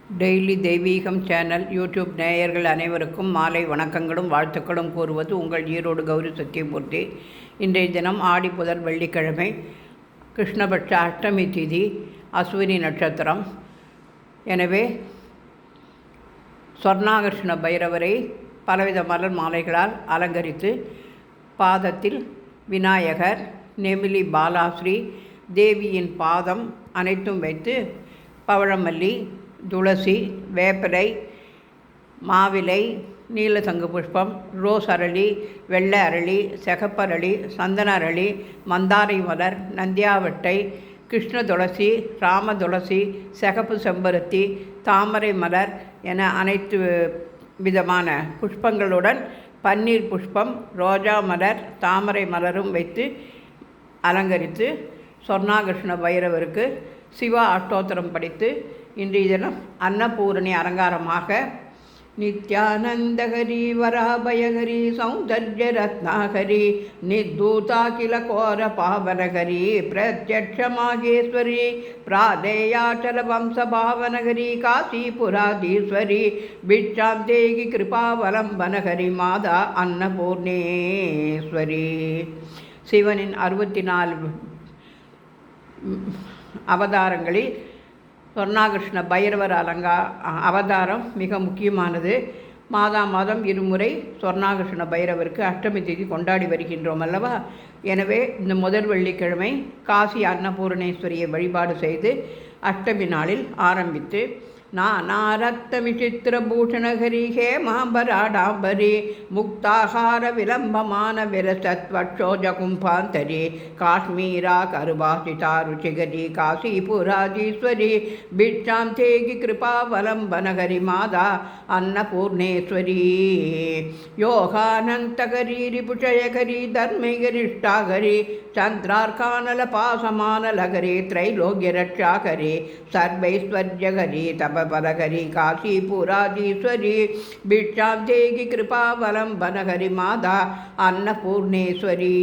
Daily தெய்வீகம் channel YouTube நேயர்கள் அனைவருக்கும் மாலை வணக்கங்களும் வாழ்த்துக்களும் கூறுவது உங்கள் ஈரோடு கௌரி சத்தியமூர்த்தி. இன்றைய தினம் ஆடி புதன் வெள்ளிக்கிழமை, கிருஷ்ணபட்ச அஷ்டமி திதி, அஸ்வினி நட்சத்திரம். எனவே சொர்ணாகர்ஷ்ண பைரவரை பலவித மலர் மாலைகளால் அலங்கரித்து பாதத்தில் விநாயகர், நெமிலி பாலாஸ்ரீ தேவியின் பாதம் அனைத்தும் வைத்து பவழமல்லி, துளசி, வேப்பிலை, மாவிலை, நீலசங்கு புஷ்பம், ரோஸ் அரளி, வெள்ளை அரளி, சிகப்பரளி, சந்தன அரளி, மந்தாரை மலர், நந்தியாவட்டை, கிருஷ்ண துளசி, ராம துளசி, சிகப்பு செம்பருத்தி, தாமரை மலர் என அனைத்து விதமான புஷ்பங்களுடன் பன்னீர் புஷ்பம், ரோஜா மலர், தாமரை மலரும் வைத்து அலங்கரித்து சொர்ணாகர்ஷ்ண பைரவருக்கு சிவா அஷ்டோத்திரம் படித்து இன்றைய தினம் அன்னபூரணி அலங்காரமாக நித்யானந்தகரி வராபயகரி சௌந்தர்ய ரத்னாகரி நித்தூதாகில கோர பாவனகரி பிரத்யக்ஷமாகேஸ்வரி பிராதேயாச்சல வம்ச பாவனகரி காசிபுராதீஸ்வரி பிட்சாந்தேகி கிருபாவலம்பனகரி மாதா அன்னபூர்ணேஸ்வரி. சிவனின் 64 அவதாரங்களில் சொர்ணாகர்ஷ்ண பைரவர் அவதாரம் மிக முக்கியமானது. மாதம் இருமுறை சொர்ணாகர்ஷ்ண பைரவருக்கு அஷ்டமி திதி கொண்டாடி வருகின்றோம் அல்லவா. எனவே இந்த முதல் வெள்ளிக்கிழமை காசி அன்னபூர்ணேஸ்வரியை வழிபாடு செய்து அஷ்டமி நாளில் ஆரம்பித்து நானாரத்தமிச்சித்திரபூஷணகரி ஹேமாம்பராடாம்பரி முக்தாகார விலம்பமான விரசத்வட்சோஜகும்பாந்தரி காஷ்மீரா கருபாசிதா ருச்சிகரி காசிபுராதீஸ்வரி பிட்சாந்தேகி கிருபாவலம்பனகரி மாதா அன்னபூர்ணேஸ்வரி யோகானந்தகரி ரிபுஷயகரி தர்மைகரிஷ்டாகரி சந்திரார்கானல பாசமானலகரி த்ரைலோக்யரட்சாகரி சர்வைஸ்வர்யகரி தபபலகரி காசிபுராதீஸ்வரி பிட்சாந்தேகி கிருபாவலம்பனகரி மாதா அன்னபூர்ணேஸ்வரி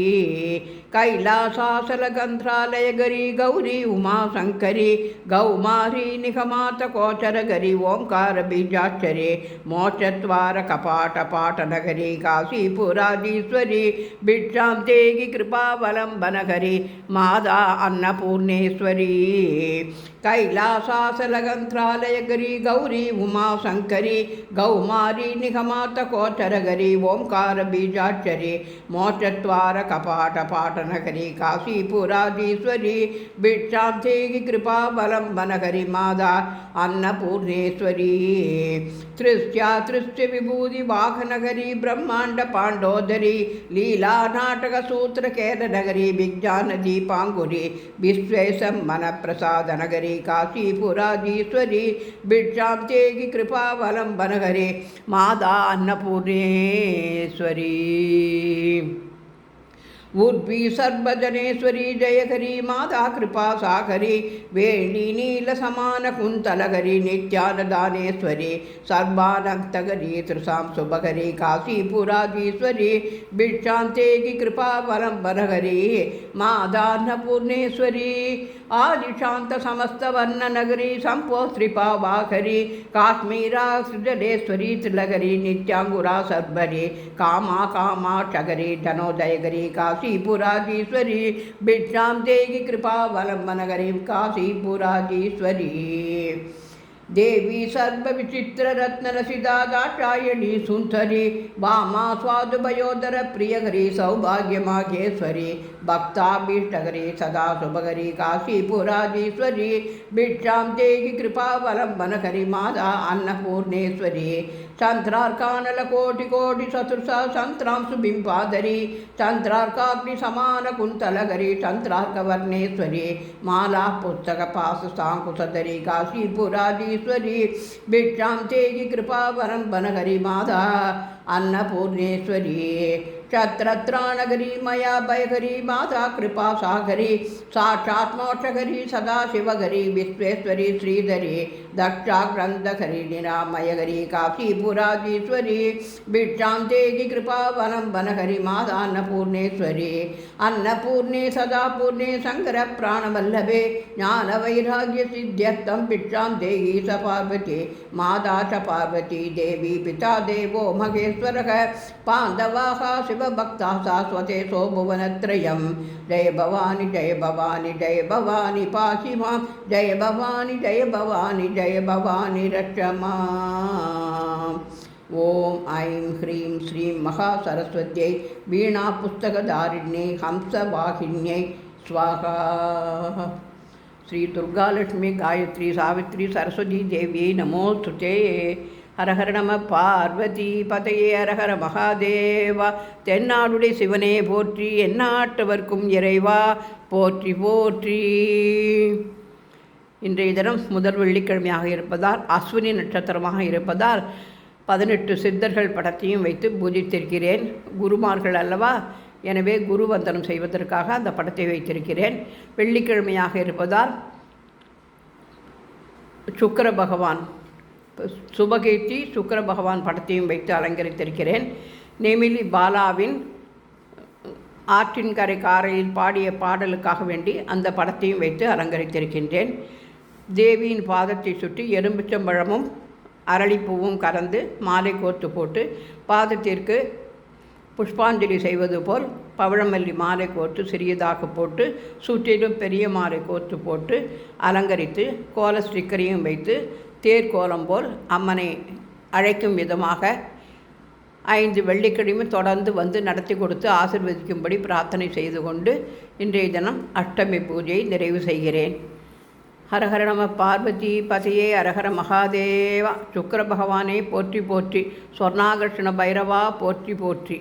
கைலாசாசலகந்திராலயகரி கௌரி உமாசங்கரி கௌமாரி நிகமாத கோச்சரகரி ஓங்கார பீஜாட்சரி மோட்சத்வார கபாட பாட்டநகரி காசிபுராதீஸ்வரி பிட்சாந்தேகி கிருபாவலம்பனகரி மாதா அன்னபூர்ணேஸ்வரி கைலாசாசலகந்திராலயகரி கௌரி உமாசங்கரி கௌமாரி நிகமாத கோச்சரகரி ஓம்கார பீஜாட்சரி மோட்சத்வார கபாட பாட்டநகரி காசிபுராதீஸ்வரி பிட்சாந்தேகி கிருபாவலம்பனகரி மாதா அன்னபூர்ணேஸ்வரி திருஷ்ய விபூதி வாகனகரி பிரம்மாண்ட பாண்டோதரி லீலா நாடக சூத்திர கேரநகரி விஜான தீபாங்குரி விஸ்வேசம் மன பிரசாதநகரி காசிபுராதீஸ்வரி பிட்சாந்தேகி கிருபாவலம்பனகரி மாதா அன்னபூர்ணேஸ்வரி உர்வி சர்வஜனேஸ்வரி ஜெயகரி மாதா கிருபா சாகரி வேணி நீல சமான குந்தலகரி நித்யானதானேஸ்வரி சர்வானந்தகரி திருசாம் சுபகரி காசிபுராதீஸ்வரி பிட்சாந்தேகி கிருபாவலம்பனகரி மாதா அன்னபூர்ணேஸ்வரி ஆதிசாந்த சமஸ்தவர்ணநகரி சம்போஸ்திரிபாவாகரி காஷ்மீரா சுஜலேஸ்வரி திலகரி நித்யாங்குரா சர்வரி காமாட்சகரி தனோதயகரி காசிபுராதீஸ்வரி பிட்சாந்தேகி கிருபாவலம்பனகரி காசிபுராதீஸ்வரி देवी सर्वविचित्ररत्नरसिदा दाक्षायणी सुंदरी वामा स्वादुभयोदर प्रियकरी सौभाग्यमाघेश्वरी भक्ताभीष्टकरी सदा शुभकरी काशीपुराधीश्वरी भिक्षांतेगी कृपावलंबनकरी माता अन्नपूर्णेश्वरी चंद्रार्कानलकोटिकोटि चतुर्सा संत्रांशु बिंबाधरी चंद्रार्काग्नि समान कुंतलगरी चंद्रार्कवर्णेश्वरी माला पुस्तक पास सांकुशधरी काशीपुराधीश्वरी भिक्षांतेगी कृपावलंबनकरी माता अन्नपूर्णेश्वरी क्षत्रत्राणगरी मया भयगरी माता कृपा सागरी साक्षात् मोक्षगरी सदाशिवगरी विश्वेश्वरी श्रीधरी दक्षाग्रंथकरी निरामयगरी काशीपुराधीश्वरी भिक्षां देहि कृपा वनं वनहरि माता अन्नपूर्णेश्वरी अन्नपूर्णे सदा पूर्णे शंकर प्राणवल्लभे ज्ञानवैराग्य सिद्ध्यर्थं भिक्षां देहि स पार्वती माता च पार्वती देवी पिता देवो महेश्वरः पाण्डवाः शिवभक्ताः शाश्वते सोभुवनत्रयं जय भवानी जय भवानी जय भवानी पाहि मां जय भवानी जय भवानी जय भवानी रक्ष माम्। ओम ऐं ह्रीं श्रीं महासरस्वत्यै वीणापुस्तकधारिण्यै हंसवाहिन्यै स्वाहा। श्री दुर्गालक्ष्मी गायत्री सावित्री सरस्वती देवी नमोस्तुते। हर हर நம பார்வதி பதையே ஹரஹர மகாதேவா। தென்னாடுடைய சிவனே போற்றி, எந்நாட்டவர்க்கும் இறைவா போற்றி போற்றி. இன்றைய தினம் முதல் வெள்ளிக்கிழமையாக இருப்பதால், அஸ்வினி நட்சத்திரமாக இருப்பதால் 18 சித்தர்கள் படத்தையும் வைத்து பூஜித்திருக்கிறேன். குருமார்கள் அல்லவா, எனவே குரு வந்தனம் செய்வதற்காக அந்த படத்தை வைத்திருக்கிறேன். வெள்ளிக்கிழமையாக இருப்பதால் சுக்கிர பகவான் சுபகீர்த்தி சுக்கிர பகவான் படத்தையும் வைத்து அலங்கரித்திருக்கிறேன். நெமிலி பாலாவின் ஆற்றின் கரை காரையில் பாடிய பாடலுக்காக வேண்டி அந்த படத்தையும் வைத்து அலங்கரித்திருக்கின்றேன். தேவியின் பாதத்தை சுற்றி எலும்பிச்சம்பழமும் அரளிப்பூவும் கலந்து மாலை கோர்த்து போட்டு பாதத்திற்கு புஷ்பாஞ்சலி செய்வது போல் பவழமல்லி மாலை கோர்த்து சிறியதாக போட்டு சுற்றிலும் பெரிய மாலை கோர்த்து போட்டு அலங்கரித்து கோல ஸ்டிக்கரையும் வைத்து தேர்கோலம் போல் அம்மனை அழைக்கும் விதமாக 5 வெள்ளிக்கிழமை தொடர்ந்து வந்து நடத்தி கொடுத்து ஆசீர்வதிக்கும்படி பிரார்த்தனை செய்து கொண்டு இன்றைய தினம் அஷ்டமி பூஜையை நிறைவு செய்கிறேன். ஹரஹர நம பார்வதி பதையே அரஹர மகாதேவா. சுக்கிர பகவானே போற்றி போற்றி, சொர்ணாகர்ஷண பைரவா போற்றி போற்றி.